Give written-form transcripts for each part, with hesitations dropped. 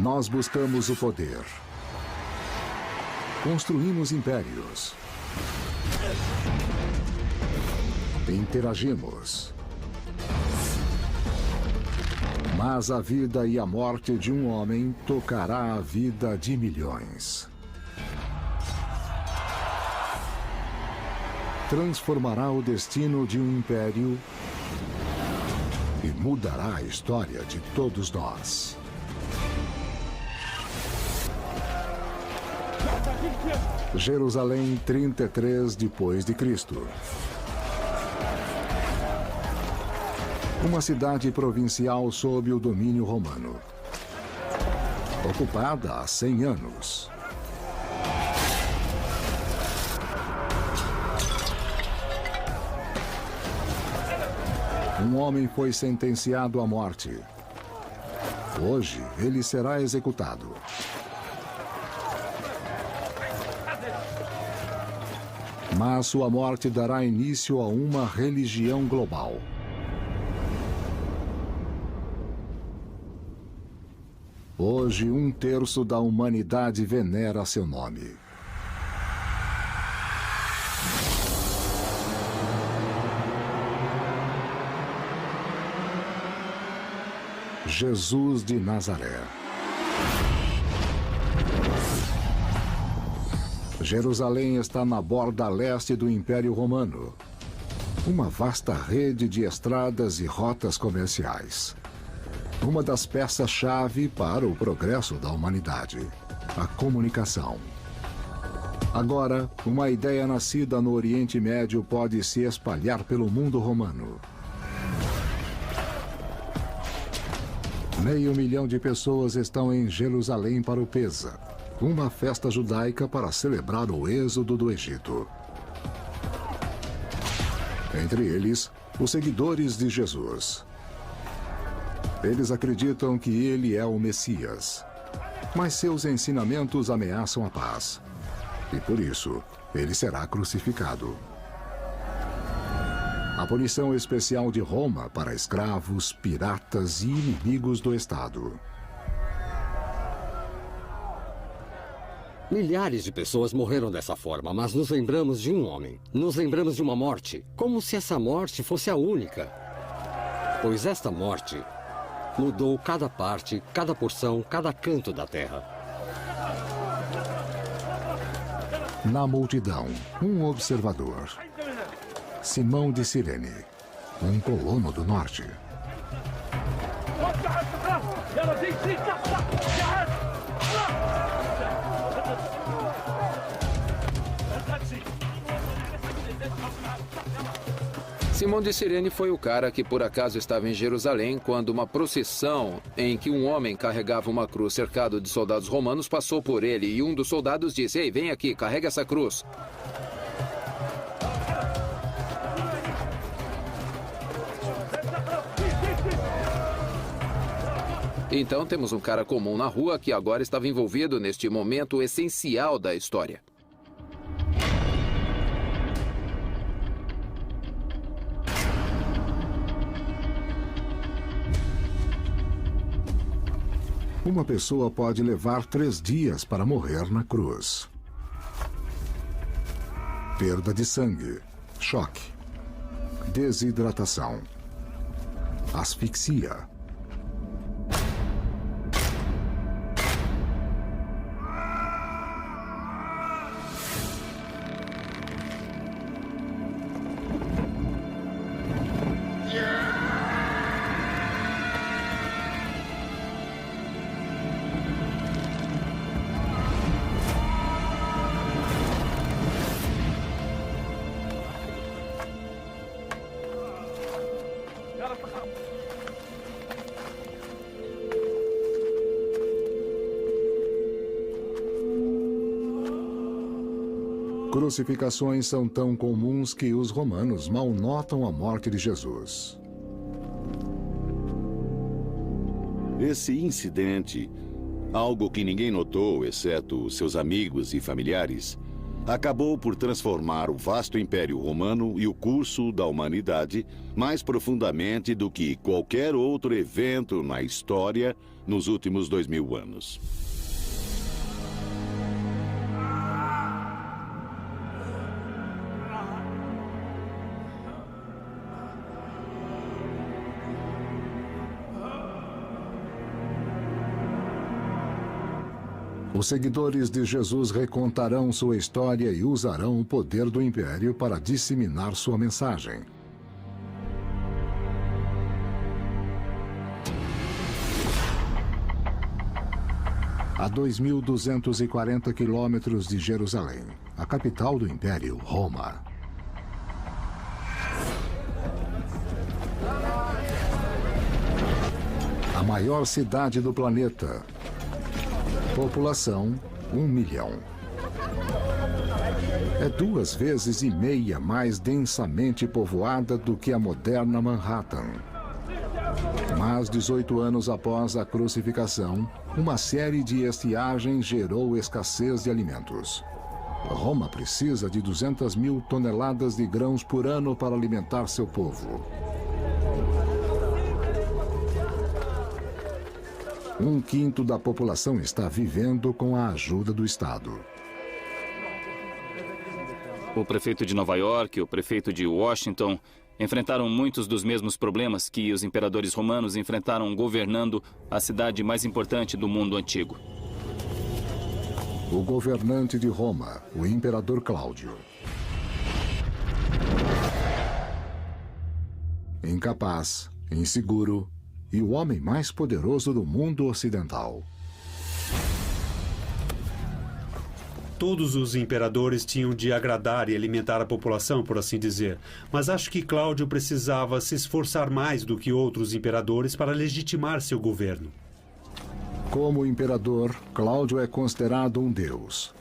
Nós buscamos o poder. Construímos impérios. Interagimos. Mas a vida e a morte de um homem tocará a vida de milhões. Transformará o destino de um império e mudará a história de todos nós. Jerusalém, 33 depois de Cristo. Uma cidade provincial sob o domínio romano. Ocupada há 100 anos. Um homem foi sentenciado à morte. Hoje, ele será executado. Mas sua morte dará início a uma religião global. Hoje, 1/3 da humanidade venera seu nome. Jesus de Nazaré. Jerusalém está na borda leste do Império Romano. Uma vasta rede de estradas e rotas comerciais. Uma das peças-chave para o progresso da humanidade, a comunicação. Agora, uma ideia nascida no Oriente Médio pode se espalhar pelo mundo romano. 500 mil de pessoas estão em Jerusalém para o Pesa, uma festa judaica para celebrar o êxodo do Egito. Entre eles, os seguidores de Jesus. Eles acreditam que ele é o Messias, mas seus ensinamentos ameaçam a paz. E por isso, ele será crucificado. A punição especial de Roma para escravos, piratas e inimigos do Estado. Milhares de pessoas morreram dessa forma, mas nos lembramos de um homem. Nos lembramos de uma morte, como se essa morte fosse a única. Pois esta morte mudou cada parte, cada porção, cada canto da terra. Na multidão, um observador. Simão de Cirene, um colono do norte. Simão de Cirene foi o cara que por acaso estava em Jerusalém quando uma procissão em que um homem carregava uma cruz cercado de soldados romanos passou por ele e um dos soldados disse: "Ei, vem aqui, carrega essa cruz." Então temos um cara comum na rua que agora estava envolvido neste momento essencial da história. Uma pessoa pode levar 3 dias para morrer na cruz. Perda de sangue, choque, desidratação, asfixia. Crucificações são tão comuns que os romanos mal notam a morte de Jesus. Esse incidente, algo que ninguém notou, exceto seus amigos e familiares, acabou por transformar o vasto Império Romano e o curso da humanidade mais profundamente do que qualquer outro evento na história nos últimos 2000 anos. Os seguidores de Jesus recontarão sua história e usarão o poder do Império para disseminar sua mensagem. A 2.240 quilômetros de Jerusalém, a capital do Império, Roma. A maior cidade do planeta. População, 1 milhão. É 2,5 vezes mais densamente povoada do que a moderna Manhattan. Mas 18 anos após a crucificação, uma série de estiagens gerou escassez de alimentos. Roma precisa de 200.000 toneladas de grãos por ano para alimentar seu povo. 1/5 da população está vivendo com a ajuda do Estado. O prefeito de Nova York e o prefeito de Washington enfrentaram muitos dos mesmos problemas que os imperadores romanos enfrentaram governando a cidade mais importante do mundo antigo. O governante de Roma, o imperador Cláudio. Incapaz, inseguro e o homem mais poderoso do mundo ocidental. Todos os imperadores tinham de agradar e alimentar a população, por assim dizer. Mas acho que Cláudio precisava se esforçar mais do que outros imperadores para legitimar seu governo. Como imperador, Cláudio é considerado um deus.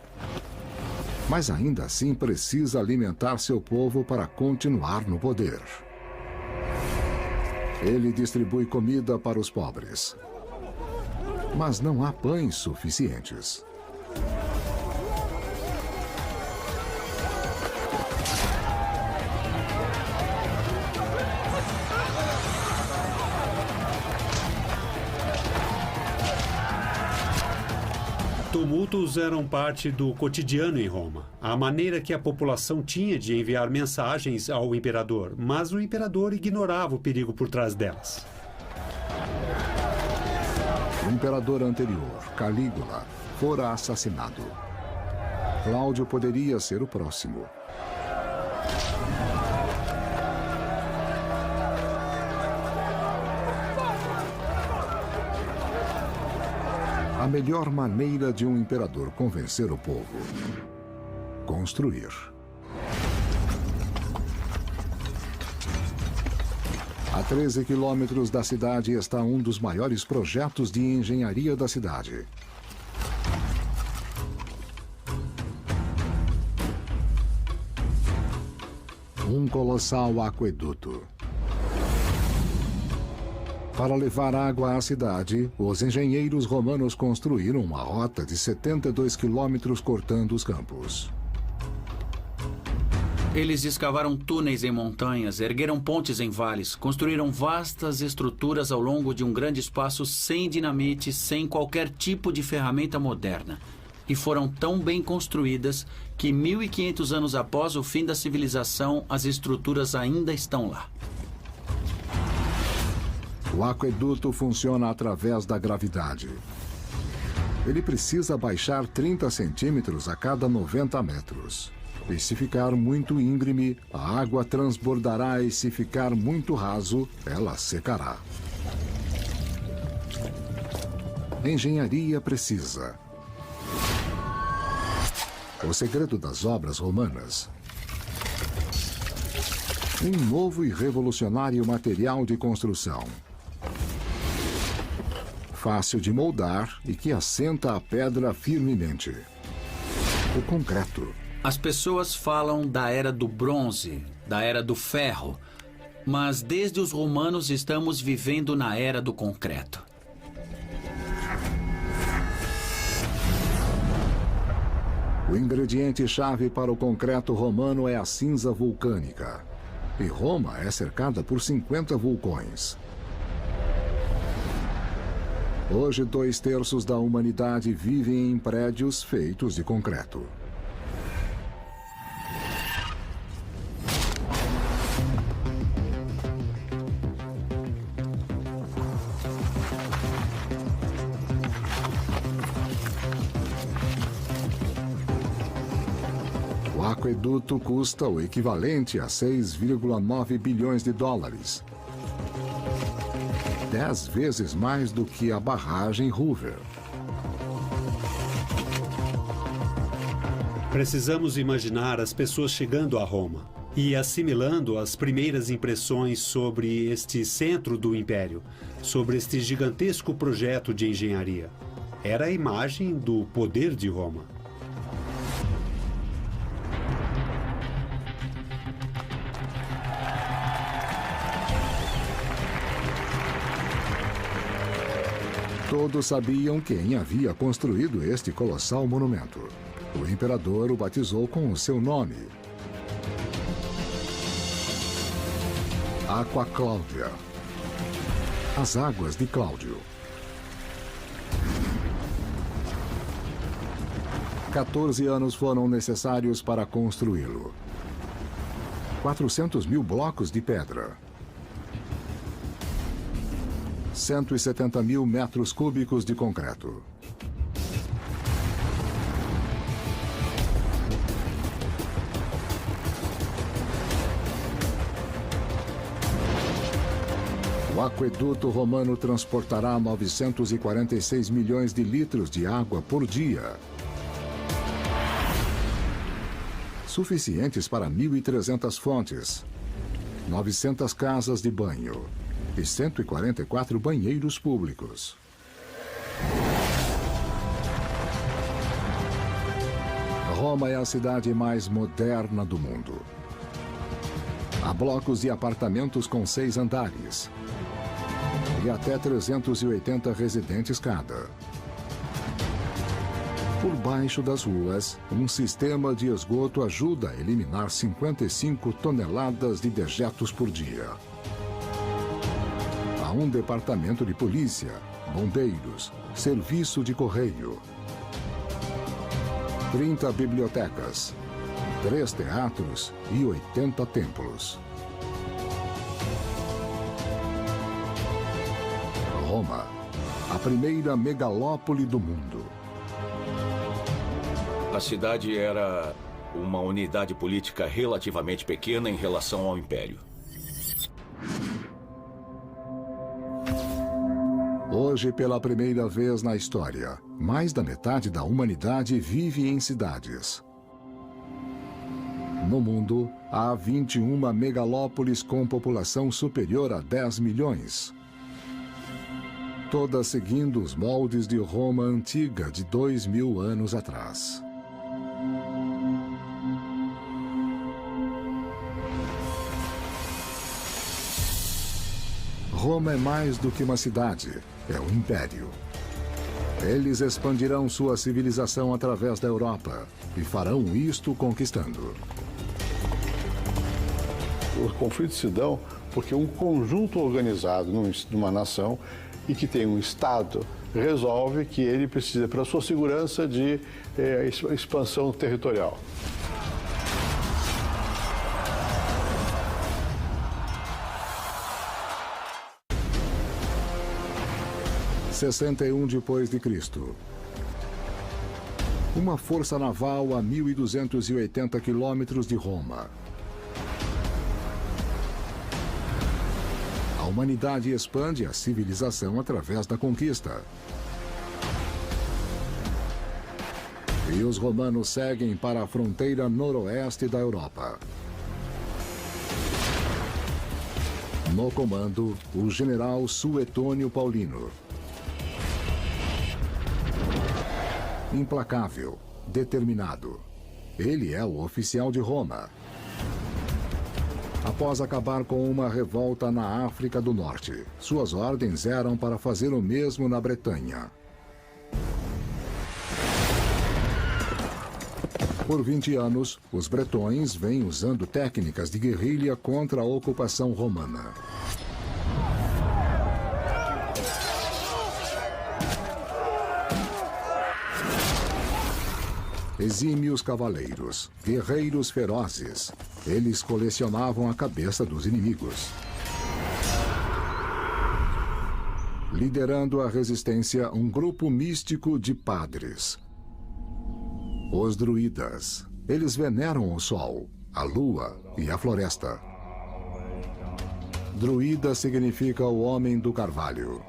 Mas ainda assim precisa alimentar seu povo para continuar no poder. Ele distribui comida para os pobres. Mas não há pães suficientes. Tumultos eram parte do cotidiano em Roma. A maneira que a população tinha de enviar mensagens ao imperador, mas o imperador ignorava o perigo por trás delas. O imperador anterior, Calígula, fora assassinado. Cláudio poderia ser o próximo. A melhor maneira de um imperador convencer o povo: construir. A 13 quilômetros da cidade está um dos maiores projetos de engenharia da cidade. Um colossal aqueduto. Para levar água à cidade, os engenheiros romanos construíram uma rota de 72 quilômetros cortando os campos. Eles escavaram túneis em montanhas, ergueram pontes em vales, construíram vastas estruturas ao longo de um grande espaço sem dinamite, sem qualquer tipo de ferramenta moderna. E foram tão bem construídas que 1.500 anos após o fim da civilização, as estruturas ainda estão lá. O aqueduto funciona através da gravidade. Ele precisa baixar 30 centímetros a cada 90 metros. E se ficar muito íngreme, a água transbordará, e se ficar muito raso, ela secará. Engenharia precisa. O segredo das obras romanas. Um novo e revolucionário material de construção. Fácil de moldar e que assenta a pedra firmemente. O concreto. As pessoas falam da era do bronze, da era do ferro, mas desde os romanos estamos vivendo na era do concreto. O ingrediente-chave para o concreto romano é a cinza vulcânica. E Roma é cercada por 50 vulcões. Hoje, 2/3 da humanidade vivem em prédios feitos de concreto. O aqueduto custa o equivalente a 6,9 bilhões de dólares. 10 vezes mais do que a barragem Hoover. Precisamos imaginar as pessoas chegando a Roma e assimilando as primeiras impressões sobre este centro do império, sobre este gigantesco projeto de engenharia. Era a imagem do poder de Roma. Todos sabiam quem havia construído este colossal monumento. O imperador o batizou com o seu nome: Aqua Claudia. As águas de Cláudio. 14 anos foram necessários para construí-lo. 400 mil blocos de pedra. 170 mil metros cúbicos de concreto. O aqueduto romano transportará 946 milhões de litros de água por dia. Suficientes para 1.300 fontes, 900 casas de banho e 144 banheiros públicos. Roma é a cidade mais moderna do mundo. Há blocos de apartamentos com 6 andares e até 380 residentes cada. Por baixo das ruas, um sistema de esgoto ajuda a eliminar 55 toneladas de dejetos por dia. Há um departamento de polícia, bombeiros, serviço de correio, 30 bibliotecas, 3 teatros e 80 templos. Roma, a primeira megalópole do mundo. A cidade era uma unidade política relativamente pequena em relação ao Império. Hoje, pela primeira vez na história, mais da metade da humanidade vive em cidades. No mundo, há 21 megalópolis com população superior a 10 milhões. Todas seguindo os moldes de Roma antiga de 2000 anos atrás. Roma é mais do que uma cidade, é um império. Eles expandirão sua civilização através da Europa e farão isto conquistando. Os conflitos se dão porque um conjunto organizado numa nação e que tem um Estado resolve que ele precisa, para sua segurança, de expansão territorial. Em 61 depois de Cristo. Uma força naval a 1.280 quilômetros de Roma. A humanidade expande a civilização através da conquista. E os romanos seguem para a fronteira noroeste da Europa. No comando, o general Suetônio Paulino. Implacável, determinado. Ele é o oficial de Roma. Após acabar com uma revolta na África do Norte, suas ordens eram para fazer o mesmo na Bretanha. Por 20 anos, os bretões vêm usando técnicas de guerrilha contra a ocupação romana. Exímios cavaleiros, guerreiros ferozes, eles colecionavam a cabeça dos inimigos. Liderando a resistência, um grupo místico de padres. Os druidas. Eles veneram o sol, a lua e a floresta. Druida significa o homem do carvalho.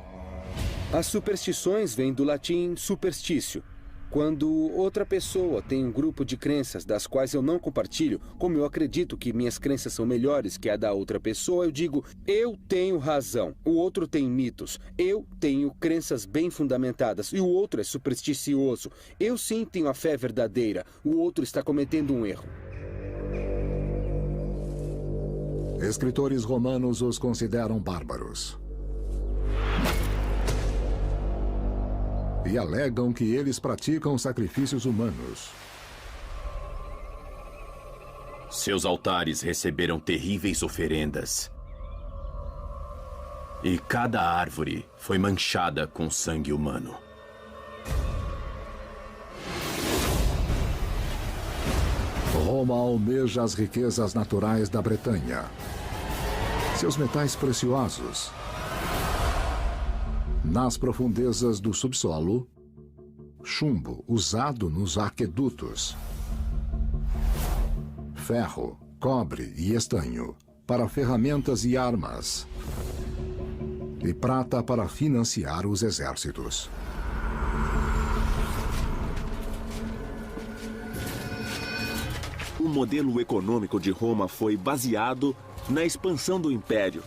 As superstições vêm do latim superstício. Quando outra pessoa tem um grupo de crenças das quais eu não compartilho, como eu acredito que minhas crenças são melhores que a da outra pessoa, eu digo, eu tenho razão, o outro tem mitos, eu tenho crenças bem fundamentadas e o outro é supersticioso. Eu sim tenho a fé verdadeira, o outro está cometendo um erro. Escritores romanos os consideram bárbaros. E alegam que eles praticam sacrifícios humanos. Seus altares receberam terríveis oferendas. E cada árvore foi manchada com sangue humano. Roma almeja as riquezas naturais da Bretanha. Seus metais preciosos. Nas profundezas do subsolo, chumbo usado nos aquedutos, ferro, cobre e estanho para ferramentas e armas, e prata para financiar os exércitos. O modelo econômico de Roma foi baseado na expansão do império.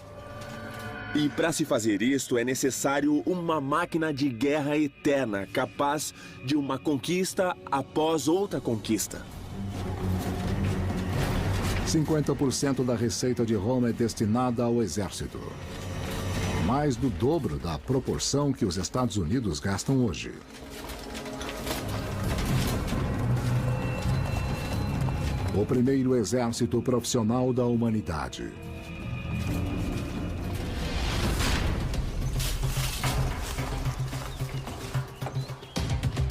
E para se fazer isto é necessário uma máquina de guerra eterna, capaz de uma conquista após outra conquista. 50% da receita de Roma é destinada ao exército. Mais do dobro da proporção que os Estados Unidos gastam hoje. O primeiro exército profissional da humanidade.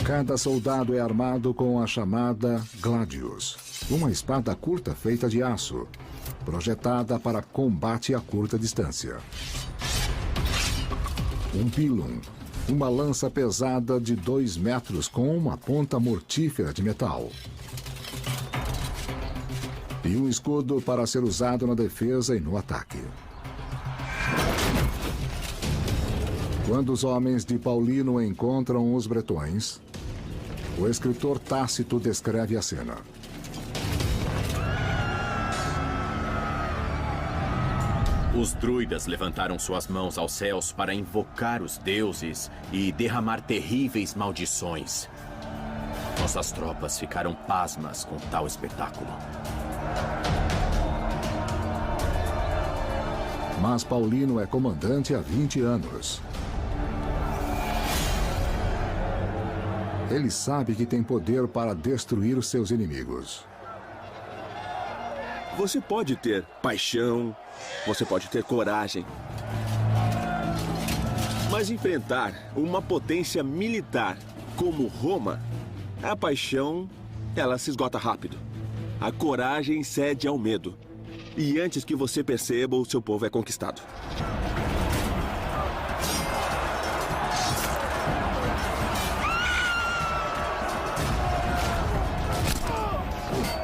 Cada soldado é armado com a chamada gladius, uma espada curta feita de aço, projetada para combate a curta distância. Um pilum, uma lança pesada de 2 metros com uma ponta mortífera de metal. E um escudo para ser usado na defesa e no ataque. Quando os homens de Paulino encontram os bretões, o escritor Tácito descreve a cena. Os druidas levantaram suas mãos aos céus para invocar os deuses e derramar terríveis maldições. Nossas tropas ficaram pasmas com tal espetáculo. Mas Paulino é comandante há 20 anos. Ele sabe que tem poder para destruir seus inimigos. Você pode ter paixão, você pode ter coragem. Mas enfrentar uma potência militar como Roma, a paixão, ela se esgota rápido. A coragem cede ao medo. E antes que você perceba, o seu povo é conquistado.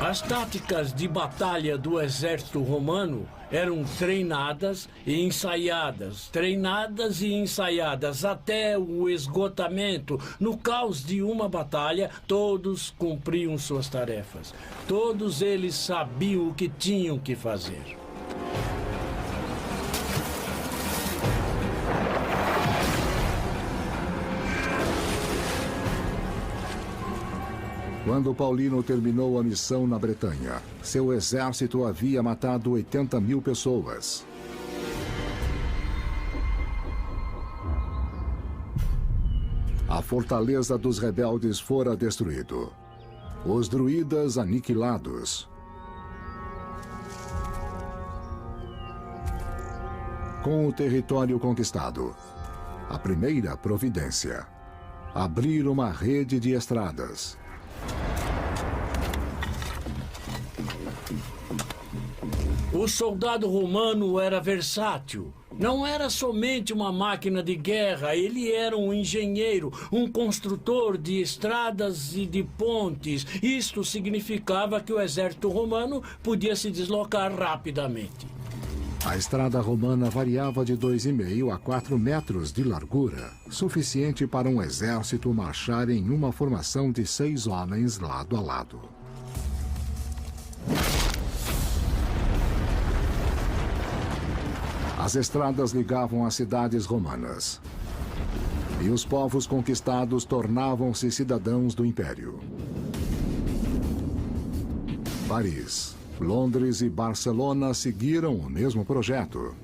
As táticas de batalha do exército romano eram treinadas e ensaiadas até o esgotamento. No caos de uma batalha, todos cumpriam suas tarefas. Todos eles sabiam o que tinham que fazer. Quando Paulino terminou a missão na Bretanha, seu exército havia matado 80 mil pessoas. A fortaleza dos rebeldes fora destruída. Os druidas aniquilados. Com o território conquistado, a primeira providência: abrir uma rede de estradas. O soldado romano era versátil. Não era somente uma máquina de guerra, ele era um engenheiro, um construtor de estradas e de pontes. Isto significava que o exército romano podia se deslocar rapidamente. A estrada romana variava de 2,5 a 4 metros de largura, suficiente para um exército marchar em uma formação de 6 homens lado a lado. As estradas ligavam as cidades romanas. E os povos conquistados tornavam-se cidadãos do Império. Paris, Londres e Barcelona seguiram o mesmo projeto.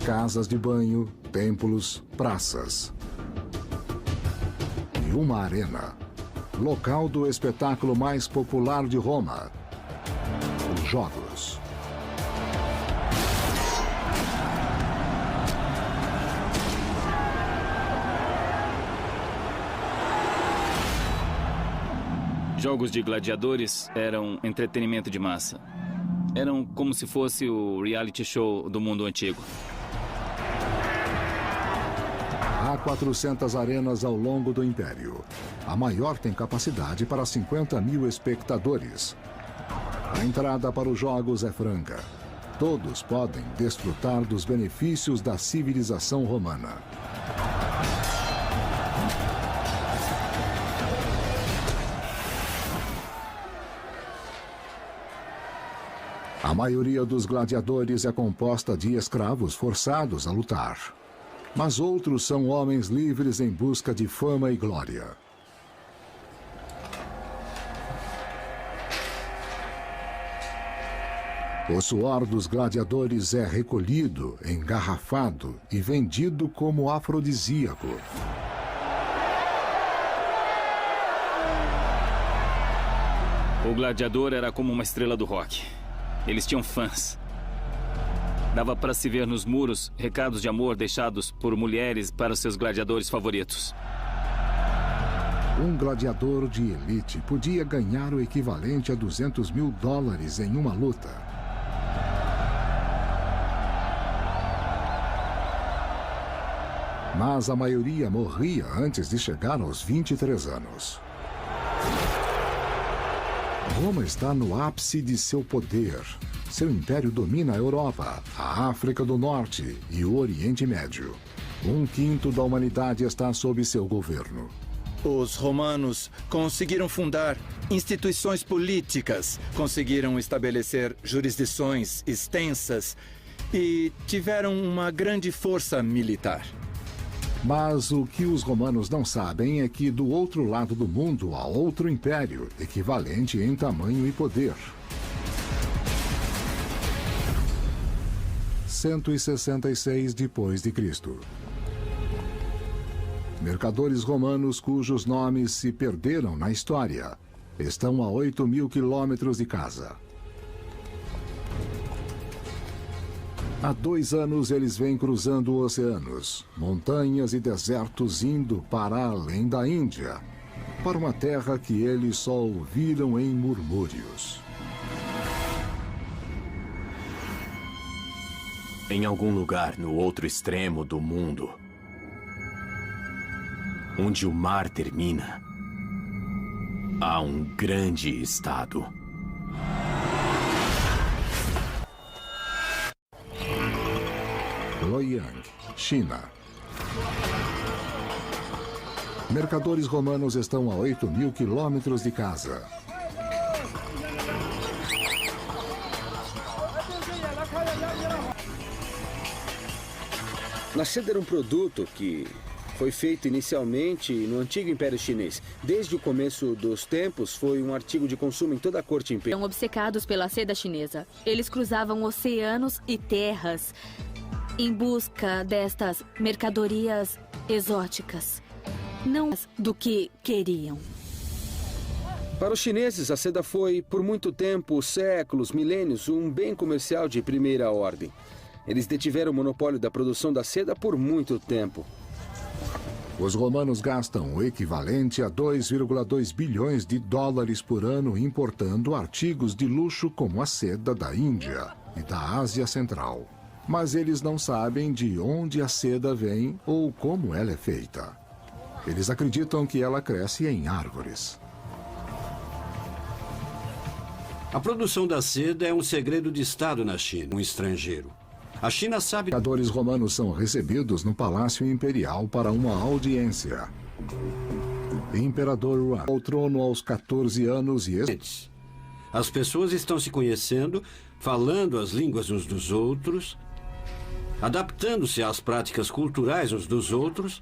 Casas de banho, templos, praças. E uma arena. Local do espetáculo mais popular de Roma, os Jogos. Jogos de gladiadores eram entretenimento de massa. Eram como se fosse o reality show do mundo antigo. Há 400 arenas ao longo do Império. A maior tem capacidade para 50 mil espectadores. A entrada para os jogos é franca. Todos podem desfrutar dos benefícios da civilização romana. A maioria dos gladiadores é composta de escravos forçados a lutar. Mas outros são homens livres em busca de fama e glória. O suor dos gladiadores é recolhido, engarrafado e vendido como afrodisíaco. O gladiador era como uma estrela do rock. Eles tinham fãs. Dava para se ver nos muros recados de amor deixados por mulheres para os seus gladiadores favoritos. Um gladiador de elite podia ganhar o equivalente a $200 mil em uma luta. Mas a maioria morria antes de chegar aos 23 anos. Roma está no ápice de seu poder. Seu império domina a Europa, a África do Norte e o Oriente Médio. 1/5 da humanidade está sob seu governo. Os romanos conseguiram fundar instituições políticas, conseguiram estabelecer jurisdições extensas e tiveram uma grande força militar. Mas o que os romanos não sabem é que do outro lado do mundo há outro império, equivalente em tamanho e poder. 166 depois de Cristo. Mercadores romanos cujos nomes se perderam na história estão a 8.000 quilômetros de casa. Há 2 anos eles vêm cruzando oceanos, montanhas e desertos indo para além da Índia, para uma terra que eles só ouviram em murmúrios. Em algum lugar no outro extremo do mundo, onde o mar termina, há um grande estado. Luoyang, China. Mercadores romanos estão a 8.000 quilômetros de casa. A seda era um produto que foi feito inicialmente no antigo Império Chinês. Desde o começo dos tempos, foi um artigo de consumo em toda a corte imperial. Eram obcecados pela seda chinesa. Eles cruzavam oceanos e terras em busca destas mercadorias exóticas, não do que queriam. Para os chineses, a seda foi, por muito tempo, séculos, milênios, um bem comercial de primeira ordem. Eles detiveram o monopólio da produção da seda por muito tempo. Os romanos gastam o equivalente a 2,2 bilhões de dólares por ano importando artigos de luxo como a seda da Índia e da Ásia Central. Mas eles não sabem de onde a seda vem ou como ela é feita. Eles acreditam que ela cresce em árvores. A produção da seda é um segredo de Estado na China, um estrangeiro. A China sabe... Os imperadores romanos são recebidos no Palácio Imperial para uma audiência. Imperador Yuan ao trono aos 14 anos e... As pessoas estão se conhecendo, falando as línguas uns dos outros, adaptando-se às práticas culturais uns dos outros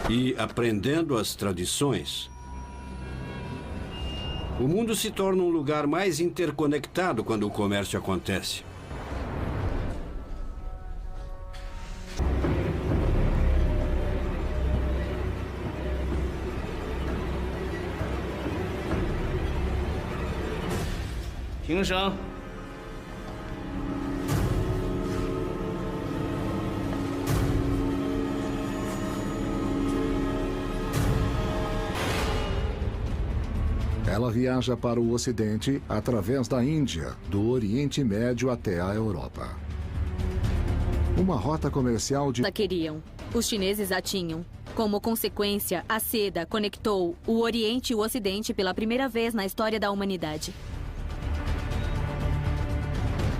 e aprendendo as tradições. O mundo se torna um lugar mais interconectado quando o comércio acontece. Ela viaja para o Ocidente através da Índia, do Oriente Médio até a Europa. Uma rota comercial de... Queriam. Os chineses a tinham. Como consequência, a seda conectou o Oriente e o Ocidente pela primeira vez na história da humanidade.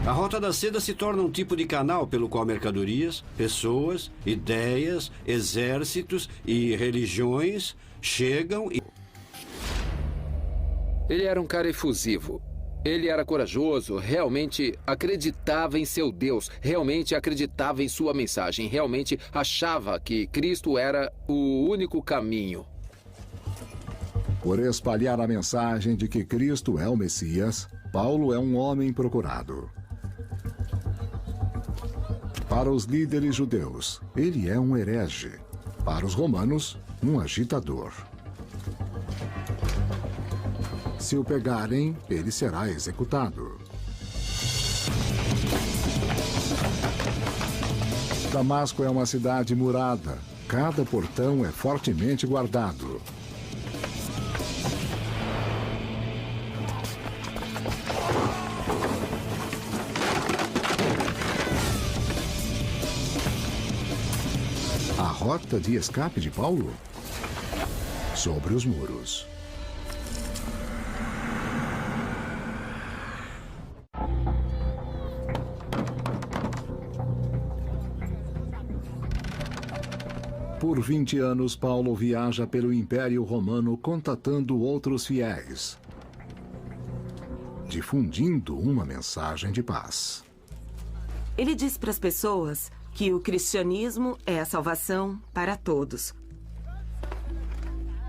A Rota da Seda se torna um tipo de canal pelo qual mercadorias, pessoas, ideias, exércitos e religiões chegam e... Ele era um cara efusivo. Ele era corajoso, realmente acreditava em seu Deus, realmente acreditava em sua mensagem, realmente achava que Cristo era o único caminho. Por espalhar a mensagem de que Cristo é o Messias, Paulo é um homem procurado. Para os líderes judeus, ele é um herege. Para os romanos, um agitador. Se o pegarem, ele será executado. Damasco é uma cidade murada. Cada portão é fortemente guardado. A rota de escape de Paulo? Sobre os muros. Por 20 anos, Paulo viaja pelo Império Romano contatando outros fiéis, difundindo uma mensagem de paz. Ele diz para as pessoas que o cristianismo é a salvação para todos.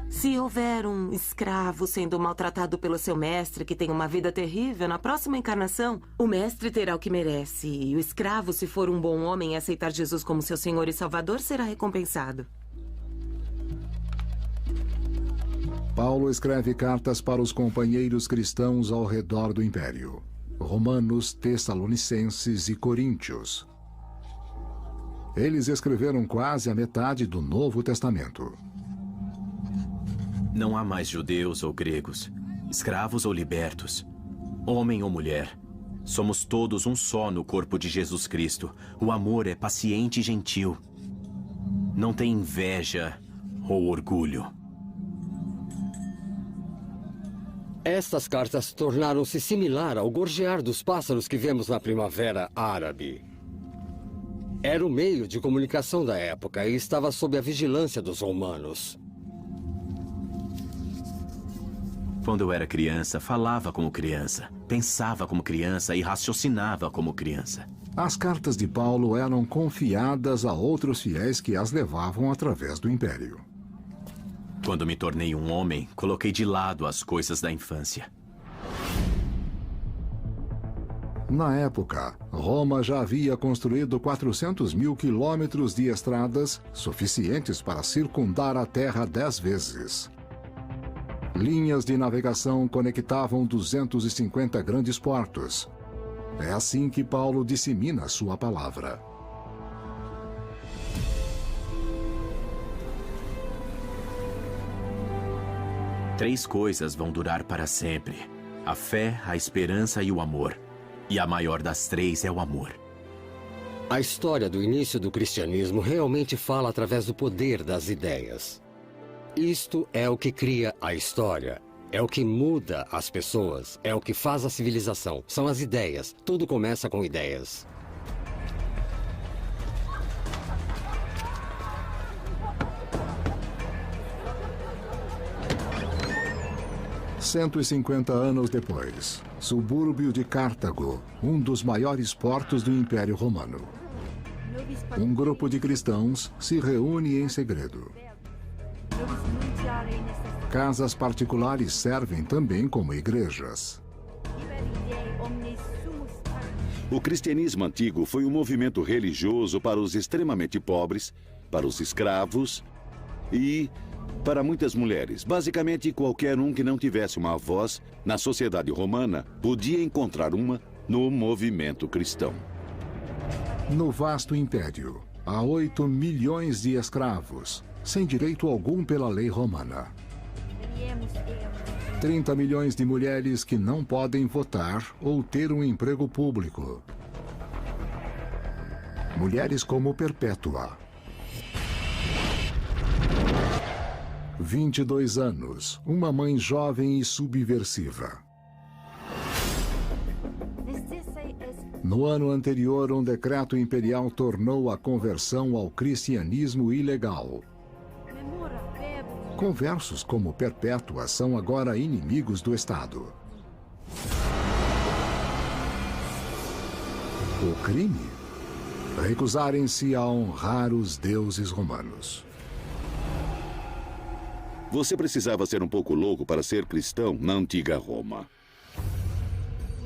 Se houver um escravo sendo maltratado pelo seu mestre que tem uma vida terrível, na próxima encarnação, o mestre terá o que merece. E o escravo, se for um bom homem e aceitar Jesus como seu Senhor e Salvador, será recompensado. Paulo escreve cartas para os companheiros cristãos ao redor do Império: Romanos, Tessalonicenses e Coríntios. Eles escreveram quase a metade do Novo Testamento. Não há mais judeus ou gregos, escravos ou libertos, homem ou mulher. Somos todos um só no corpo de Jesus Cristo. O amor é paciente e gentil. Não tem inveja ou orgulho. Estas cartas tornaram-se similar ao gorjear dos pássaros que vemos na primavera árabe. Era o meio de comunicação da época e estava sob a vigilância dos romanos. Quando eu era criança, falava como criança, pensava como criança e raciocinava como criança. As cartas de Paulo eram confiadas a outros fiéis que as levavam através do Império. Quando me tornei um homem, coloquei de lado as coisas da infância. Na época, Roma já havia construído 400 mil quilômetros de estradas suficientes para circundar a Terra 10 vezes. Linhas de navegação conectavam 250 grandes portos. É assim que Paulo dissemina sua palavra. Três coisas vão durar para sempre: a fé, a esperança e o amor. E a maior das três é o amor. A história do início do cristianismo realmente fala através do poder das ideias. Isto é o que cria a história. É o que muda as pessoas. É o que faz a civilização. São as ideias. Tudo começa com ideias. $150 anos depois, subúrbio de Cartago, um dos maiores portos do Império Romano. Um grupo de cristãos se reúne em segredo. Casas particulares servem também como igrejas. O cristianismo antigo foi um movimento religioso para os extremamente pobres, para os escravos e para muitas mulheres. Basicamente, qualquer um que não tivesse uma voz na sociedade romana podia encontrar uma no movimento cristão. No vasto império, há 8 milhões de escravos, sem direito algum pela lei romana. 30 milhões de mulheres que não podem votar ou ter um emprego público. Mulheres como Perpétua. 22 anos, uma mãe jovem e subversiva. No ano anterior, um decreto imperial tornou a conversão ao cristianismo ilegal. Conversos como Perpétua são agora inimigos do Estado. O crime? Recusarem-se a honrar os deuses romanos. Você precisava ser um pouco louco para ser cristão na antiga Roma.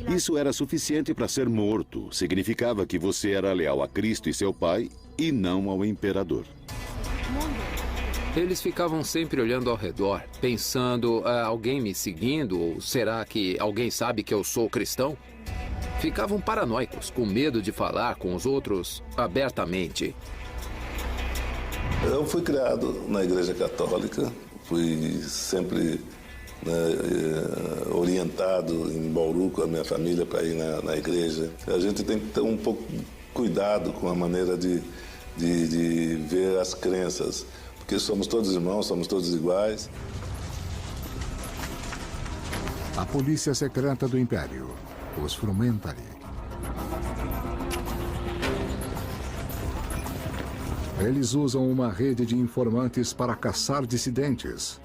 Isso era suficiente para ser morto. Significava que você era leal a Cristo e seu pai e não ao imperador. Eles ficavam sempre olhando ao redor, pensando, alguém me seguindo? Ou será que alguém sabe que eu sou cristão? Ficavam paranoicos, com medo de falar com os outros abertamente. Eu fui criado na Igreja Católica, fui sempre orientado em Bauru com a minha família para ir na igreja. A gente tem que ter um pouco cuidado com a maneira de ver as crenças, porque somos todos irmãos, somos todos iguais. A polícia secreta do Império, os Frumentari. Eles usam uma rede de informantes para caçar dissidentes.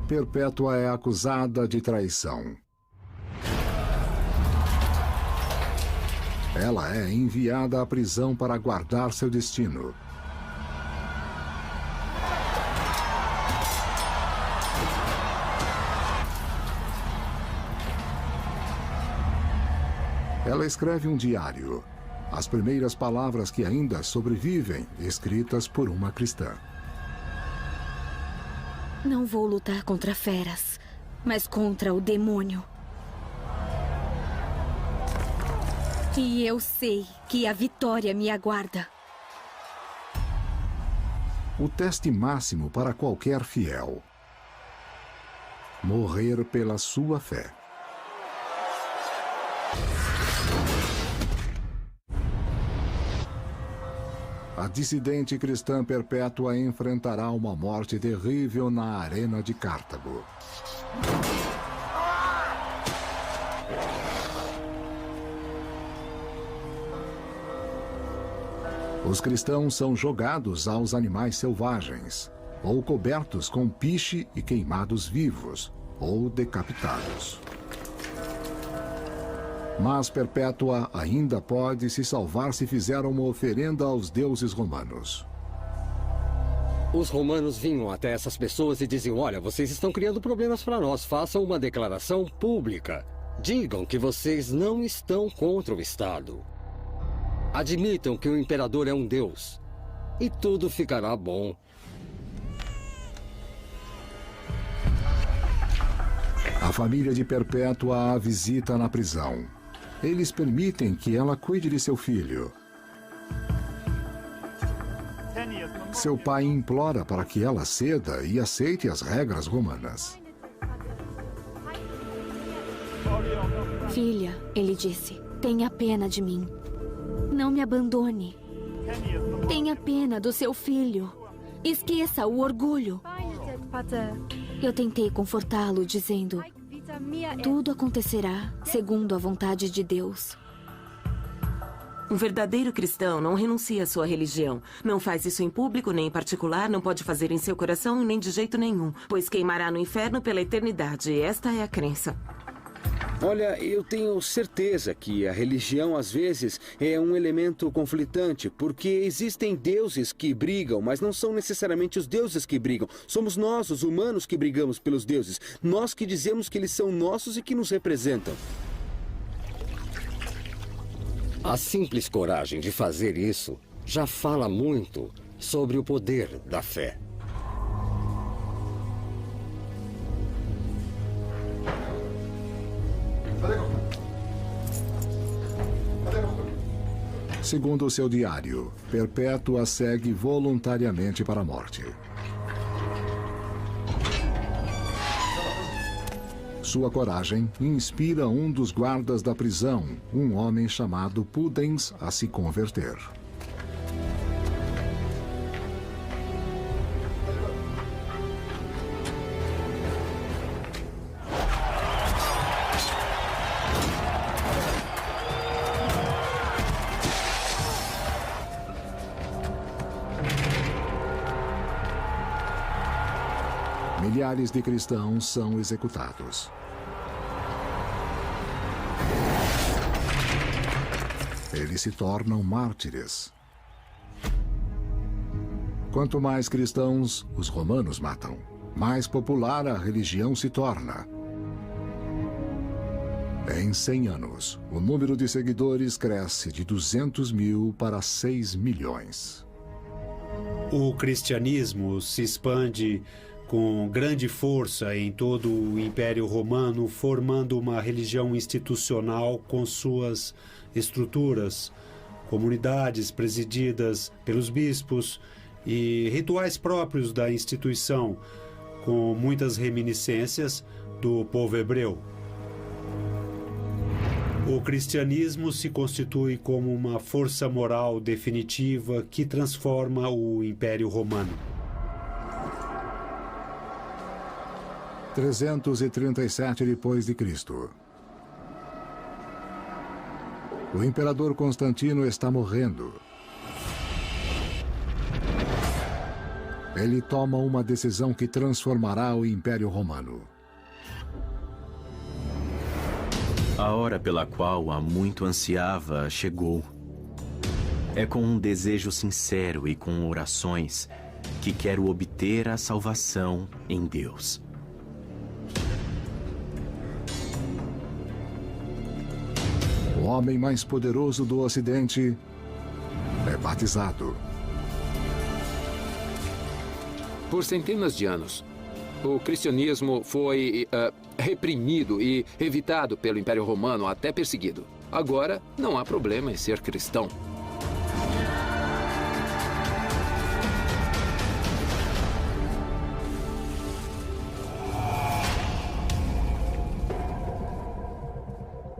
Perpétua é acusada de traição. Ela é enviada à prisão para aguardar seu destino. Ela escreve um diário, as primeiras palavras que ainda sobrevivem, escritas por uma cristã. Não vou lutar contra feras, mas contra o demônio. E eu sei que a vitória me aguarda. O teste máximo para qualquer fiel: morrer pela sua fé. A dissidente cristã Perpétua enfrentará uma morte terrível na arena de Cartago. Os cristãos são jogados aos animais selvagens, ou cobertos com piche e queimados vivos, ou decapitados. Mas Perpétua ainda pode se salvar se fizer uma oferenda aos deuses romanos. Os romanos vinham até essas pessoas e diziam: olha, vocês estão criando problemas para nós, façam uma declaração pública. Digam que vocês não estão contra o Estado. Admitam que o imperador é um deus. E tudo ficará bom. A família de Perpétua a visita na prisão. Eles permitem que ela cuide de seu filho. Seu pai implora para que ela ceda e aceite as regras romanas. Filha, ele disse, tenha pena de mim. Não me abandone. Tenha pena do seu filho. Esqueça o orgulho. Eu tentei confortá-lo, dizendo: tudo acontecerá segundo a vontade de Deus. Um verdadeiro cristão não renuncia à sua religião. Não faz isso em público nem em particular, não pode fazer em seu coração nem de jeito nenhum, pois queimará no inferno pela eternidade. Esta é a crença. Olha, eu tenho certeza que a religião, às vezes, é um elemento conflitante, porque existem deuses que brigam, mas não são necessariamente os deuses que brigam. Somos nós, os humanos, que brigamos pelos deuses. Nós que dizemos que eles são nossos e que nos representam. A simples coragem de fazer isso já fala muito sobre o poder da fé. Segundo o seu diário, Perpétua segue voluntariamente para a morte. Sua coragem inspira um dos guardas da prisão, um homem chamado Pudens, a se converter. Milhares de cristãos são executados. Eles se tornam mártires. Quanto mais cristãos os romanos matam, mais popular a religião se torna. Em 100 anos, o número de seguidores cresce de 200 mil para 6 milhões. O cristianismo se expande com grande força em todo o Império Romano, formando uma religião institucional com suas estruturas, comunidades presididas pelos bispos e rituais próprios da instituição, com muitas reminiscências do povo hebreu. O cristianismo se constitui como uma força moral definitiva que transforma o Império Romano. 337 depois de Cristo. O imperador Constantino está morrendo. Ele toma uma decisão que transformará o Império Romano. A hora pela qual há muito ansiava chegou. É com um desejo sincero e com orações que quero obter a salvação em Deus. O homem mais poderoso do Ocidente é batizado. Por centenas de anos, o cristianismo foi reprimido e evitado pelo Império Romano, até perseguido. Agora, não há problema em ser cristão.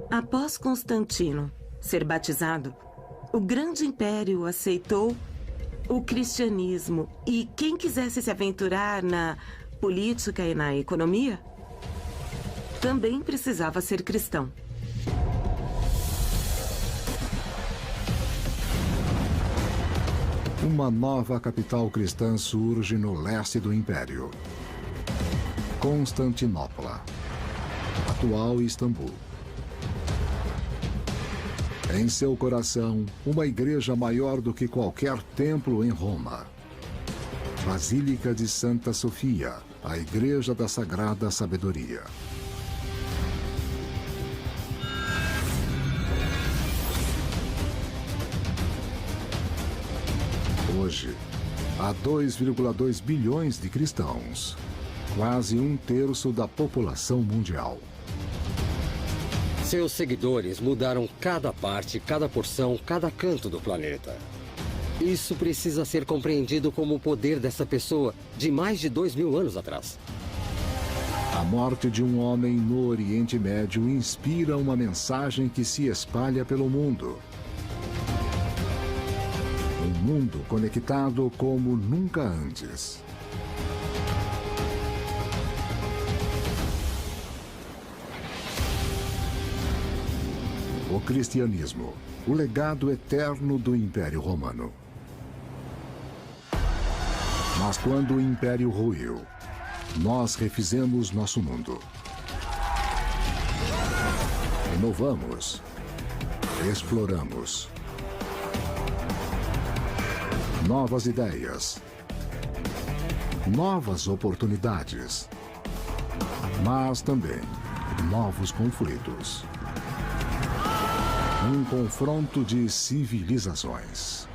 Após Constantino ser batizado, o grande império aceitou o cristianismo e quem quisesse se aventurar na política e na economia também precisava ser cristão. Uma nova capital cristã surge no leste do Império. Constantinopla, atual Istambul. Em seu coração, uma igreja maior do que qualquer templo em Roma. Basílica de Santa Sofia, a Igreja da Sagrada Sabedoria. Hoje, há 2,2 bilhões de cristãos, quase 1/3 da população mundial. Seus seguidores mudaram cada parte, cada porção, cada canto do planeta. Isso precisa ser compreendido como o poder dessa pessoa de mais de 2.000 anos atrás. A morte de um homem no Oriente Médio inspira uma mensagem que se espalha pelo mundo. Um mundo conectado como nunca antes. O cristianismo, o legado eterno do Império Romano. Mas quando o Império ruiu, nós refizemos nosso mundo. Inovamos, exploramos. Novas ideias, novas oportunidades, mas também novos conflitos. Um confronto de civilizações.